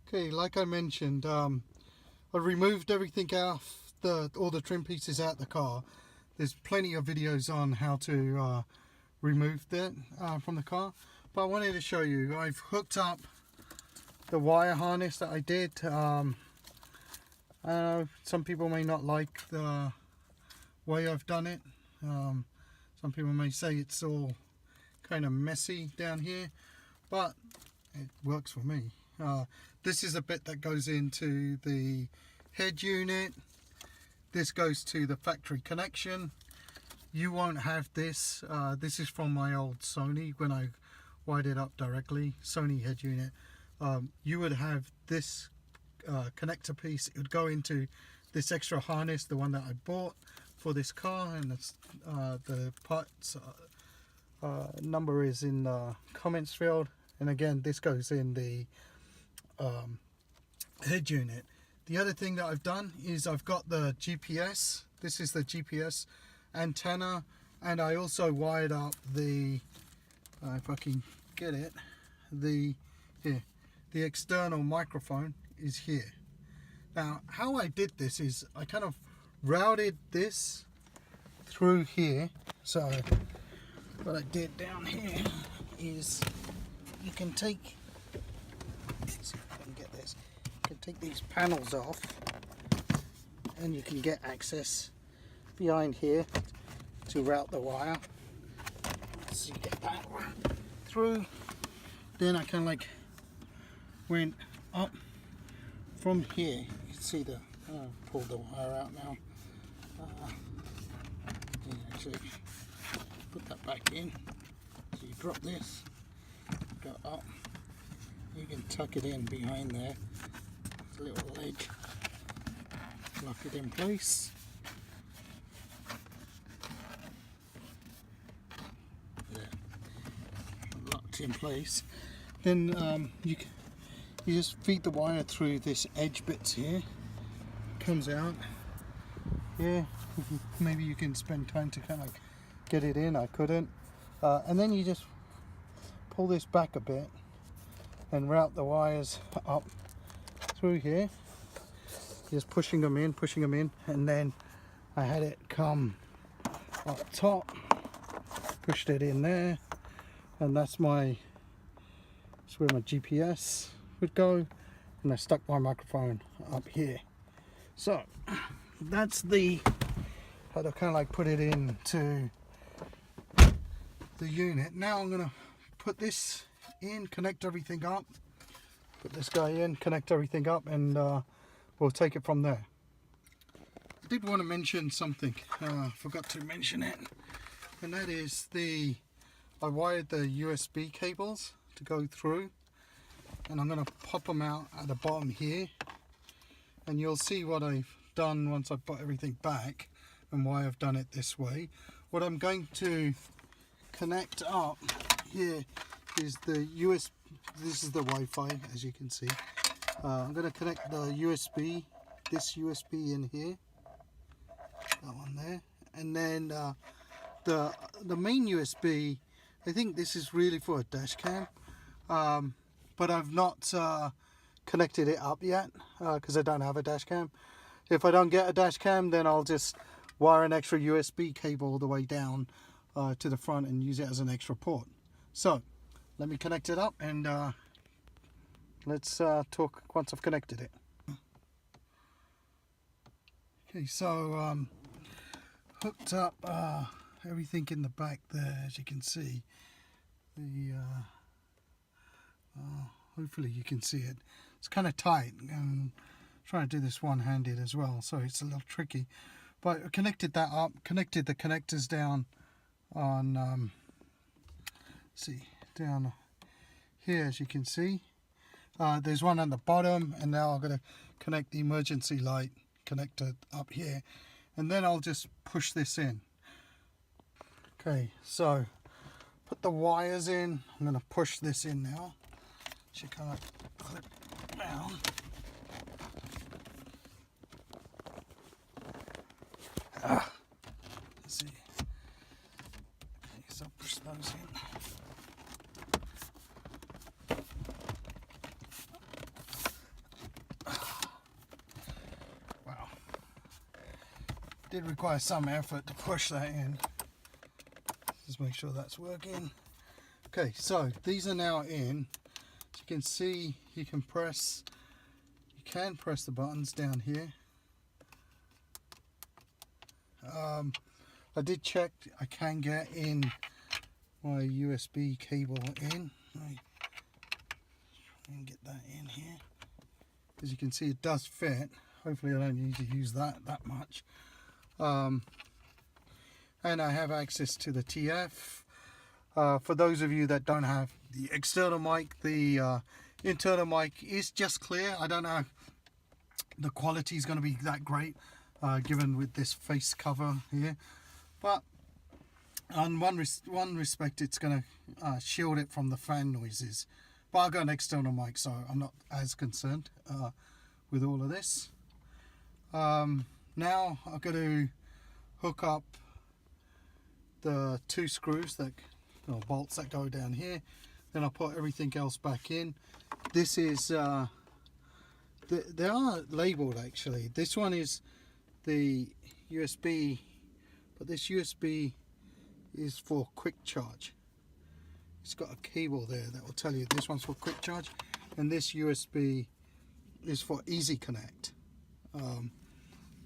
Okay, like I mentioned, I removed everything off all the trim pieces out the car. There's plenty of videos on how to remove that from the car, but I wanted to show you. I've hooked up the wire harness that I did. I know some people may not like the way I've done it. Some people may say it's all kind of messy down here, but it works for me. This is a bit that goes into the head unit. This goes to the factory connection. You won't have this. This is from my old Sony when I wired it up directly, Sony head unit. You would have this connector piece. It would go into this extra harness, the one that I bought for this car, and the parts number is in the comments field. And again, this goes in the head unit. The other thing that I've done is I've got the GPS. This is the GPS antenna, and I also wired up the if I can get it, the external microphone is here. Now, how I did this is I kind of routed this through here. So what I did down here is you can take, let's see if I can get this, you can take these panels off and you can get access behind here to route the wire. So you get that through. Then I kind of like went up from here. You can see the pull the wire out now. You actually put that back in. So you drop this, go up. You can tuck it in behind there. There's a little ledge. Lock it in place. Locked in place. Then you just feed the wire through this edge bits here. Comes out. Yeah, maybe you can spend time to kind of get it in. I couldn't. And then you just pull this back a bit and route the wires up through here. Just pushing them in, and then I had it come up top. Pushed it in there, and that's where my GPS would go, and I stuck my microphone up here. So that's how to kind of like put it into the unit. Now I'm gonna put this in, connect everything up, put this guy in, connect everything up, and we'll take it from there. I did want to mention something, forgot to mention it, and that is I wired the USB cables to go through, and I'm going to pop them out at the bottom here, and you'll see what I've done once I've put everything back and why I've done it this way. What I'm going to connect up here is the USB. This is the Wi-Fi, as you can see. I'm going to connect the USB, this USB in here, that one there, and then the main USB. I think this is really for a dash cam, but I've not connected it up yet because I don't have a dash cam. If I don't get a dash cam, then I'll just wire an extra USB cable all the way down to the front and use it as an extra port. So let me connect it up, and let's talk once I've connected it. Okay, so hooked up everything in the back there, as you can see. Hopefully you can see it. It's kind of tight. I'm trying to do this one-handed as well, so it's a little tricky. But I connected that up, connected the connectors down on, down here, as you can see. There's one on the bottom, and now I'm going to connect the emergency light connector up here, and then I'll just push this in. Okay, so put the wires in. I'm going to push this in now. Should kind of clip down. Let's see. Okay, so push those in. Did require some effort to push that in. Just make sure that's working. Okay, so these are now in. As you can see, you can press the buttons down here. I did check, I can get in my USB cable in. Right. Try and get that in here. As you can see, it does fit. Hopefully I don't need to use that much. And I have access to the TF. For those of you that don't have the external mic, the internal mic is just clear. I don't know if the quality is going to be that great given with this face cover here, but on one respect it's going to shield it from the fan noises. But I've got an external mic, so I'm not as concerned with all of this. Now I've got to hook up the 2 screws that bolts that go down here. Then I'll put everything else back in. This is they are labeled actually. This one is the USB, but this USB is for quick charge. It's got a cable there that will tell you this one's for quick charge, and this USB is for easy connect,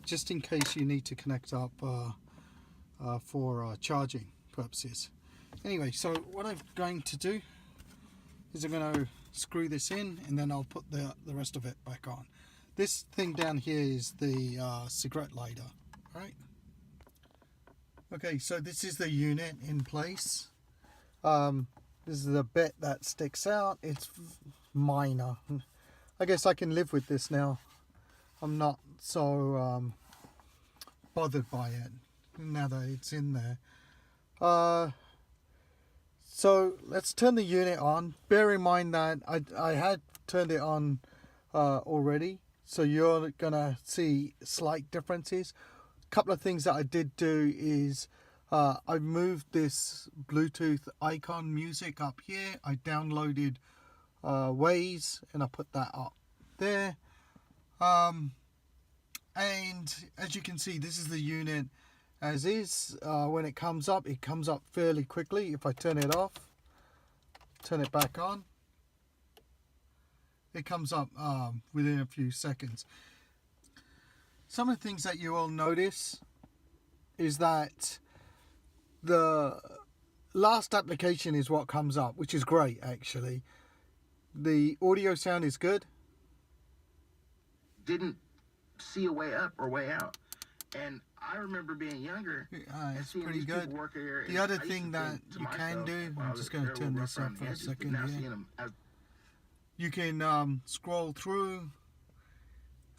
just in case you need to connect up for charging purposes. Anyway, so what I'm going to do is I'm going to screw this in, and then I'll put the rest of it back on. This thing down here is the cigarette lighter, right? Okay, so this is the unit in place. This is the bit that sticks out. It's minor. I guess I can live with this now. I'm not so bothered by it now that it's in there. So let's turn the unit on. Bear in mind that I had turned it on already, so you're gonna see slight differences. A couple of things that I did do is I moved this Bluetooth icon music up here. I downloaded Waze and I put that up there. And as you can see, this is the unit as is. When it comes up fairly quickly. If I turn it off, turn it back on, it comes up within a few seconds. Some of the things that you will notice is that the last application is what comes up, which is great actually. The audio sound is good. Didn't see a way up or way out, and I remember being younger. It's pretty good. The other thing that you can do, I'm just going to turn this up for a second here. You can scroll through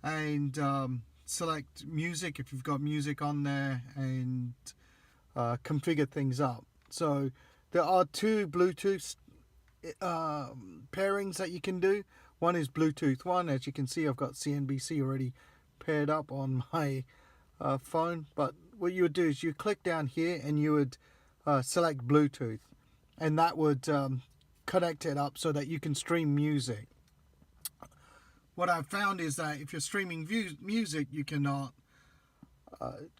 and select music if you've got music on there, and configure things up. So there are 2 Bluetooth pairings that you can do. One is Bluetooth 1. As you can see, I've got CNBC already paired up on my phone. But what you would do is you click down here and you would select Bluetooth, and that would connect it up so that you can stream music. What I've found is that if you're streaming music, you cannot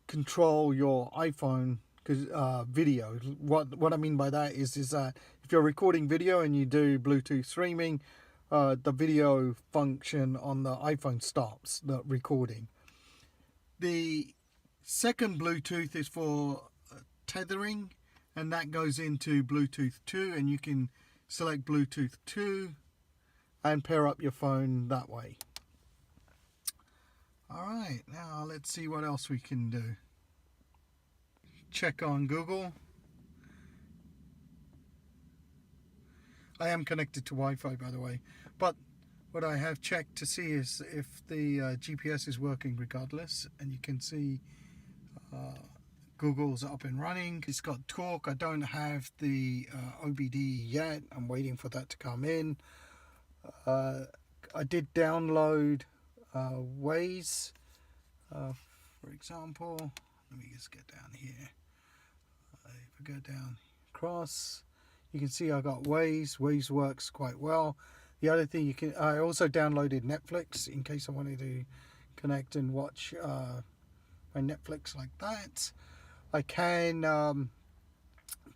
control your iPhone video. What I mean by that is that if you're recording video and you do Bluetooth streaming, the video function on the iPhone stops the recording. The second Bluetooth is for tethering, and that goes into Bluetooth 2, and you can select Bluetooth 2 and pair up your phone that way. Alright, now let's see what else we can do. Check on Google. I am connected to Wi-Fi, by the way, but what I have checked to see is if the GPS is working regardless, and you can see Google's up and running. It's got talk. I don't have the OBD yet. I'm waiting for that to come in. I did download Waze, for example. Let me just get down here. If I go down across, you can see I got Waze. Waze works quite well. The other thing I also downloaded Netflix in case I wanted to connect and watch my Netflix like that. I can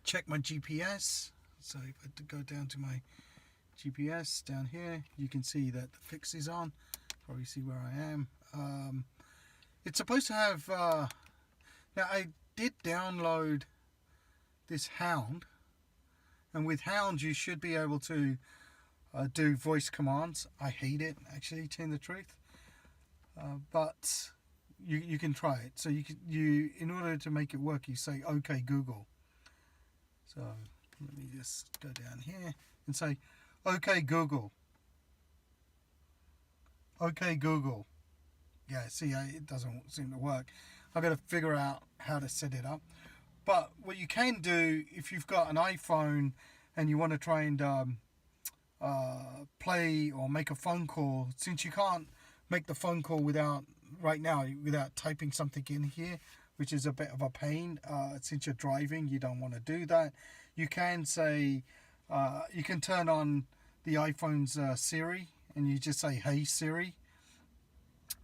check my GPS. So if I go down to my GPS down here, you can see that the fix is on. Probably see where I am. It's supposed to have now I did download this Hound, and with Hound you should be able to do voice commands. I hate it, actually, to tell the truth, but you can try it. So you in order to make it work, you say okay Google. So let me just go down here and say okay Google. Okay Google. Yeah, see, it doesn't seem to work. I've got to figure out how to set it up. But what you can do, if you've got an iPhone and you want to try and play or make a phone call, since you can't make the phone call without typing something in here, which is a bit of a pain. Since you're driving, you don't want to do that. You can say, you can turn on the iPhone's Siri, and you just say, hey Siri,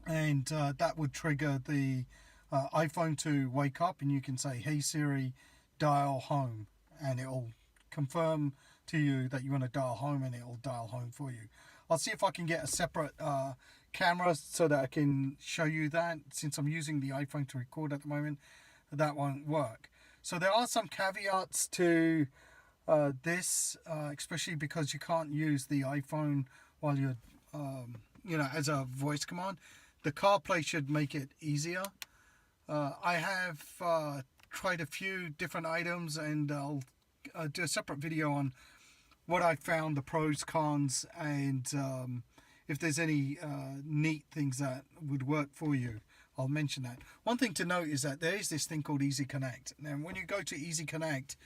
and that would trigger the iPhone to wake up, and you can say, hey Siri, dial home, and it'll confirm to you that you want to dial home, and it'll dial home for you. I'll see if I can get a separate camera so that I can show you that. Since I'm using the iPhone to record at the moment, that won't work. So there are some caveats to this, especially because you can't use the iPhone while you're as a voice command. The CarPlay should make it easier. I have tried a few different items, and I'll do a separate video on what I found, the pros, cons, and if there's any neat things that would work for you, I'll mention that. One thing to note is that there is this thing called Easy Connect. Now, when you go to Easy Connect,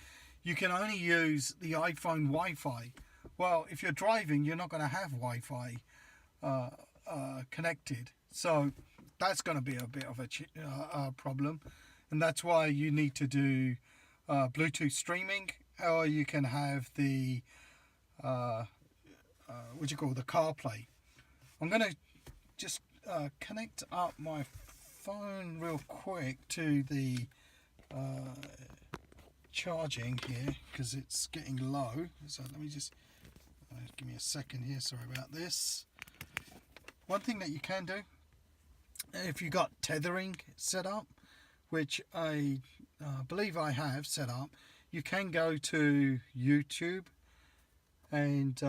you can only use the iPhone Wi-Fi. Well, if you're driving, you're not going to have Wi-Fi connected. So that's going to be a bit of a problem. And that's why you need to do Bluetooth streaming, or you can have the the CarPlay. I'm going to just connect up my phone real quick to the charging here, because it's getting low. So let me just give me a second here. Sorry about this. One thing that you can do, if you got tethering set up, which I believe I have set up, you can go to YouTube, and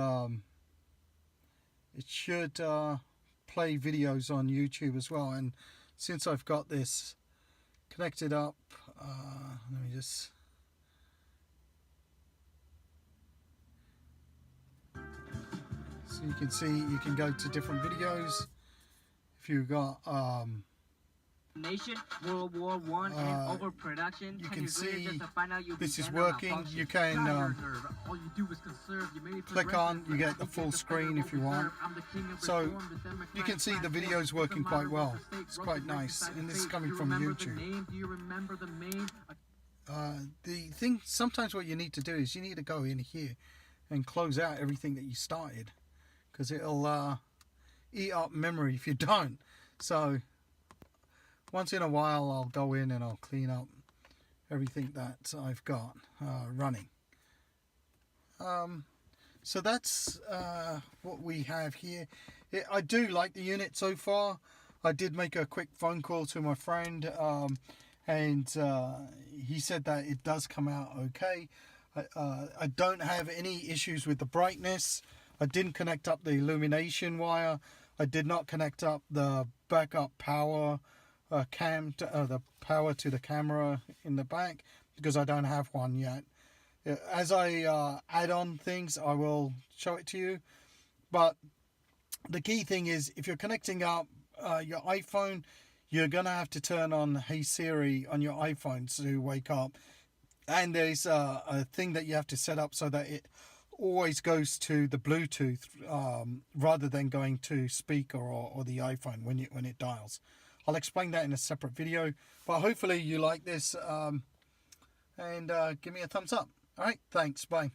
it should play videos on YouTube as well. And since I've got this connected up, let me just, so you can see, you can go to different videos. If you've got Nation, World War I, and overproduction. you can see this is working. You can click on, you get the full screen if you want. So you can see the video's working quite well. It's quite nice, and this is coming from YouTube. The thing, sometimes what you need to do is you need to go in here and close out everything that you started, because it'll eat up memory if you don't. So once in a while I'll go in and I'll clean up everything that I've got running. So that's what we have here. I do like the unit so far. I did make a quick phone call to my friend, and he said that it does come out okay. I don't have any issues with the brightness. I didn't connect up the illumination wire. I did not connect up the backup power the power to the camera in the back, because I don't have one yet. As I add on things, I will show it to you. But the key thing is, if you're connecting up your iPhone, you're gonna have to turn on Hey Siri on your iPhone to wake up. And there's a thing that you have to set up so that it always goes to the Bluetooth rather than going to speaker or the iPhone when it dials. I'll explain that in a separate video, but hopefully you like this, and give me a thumbs up. All right, thanks, bye.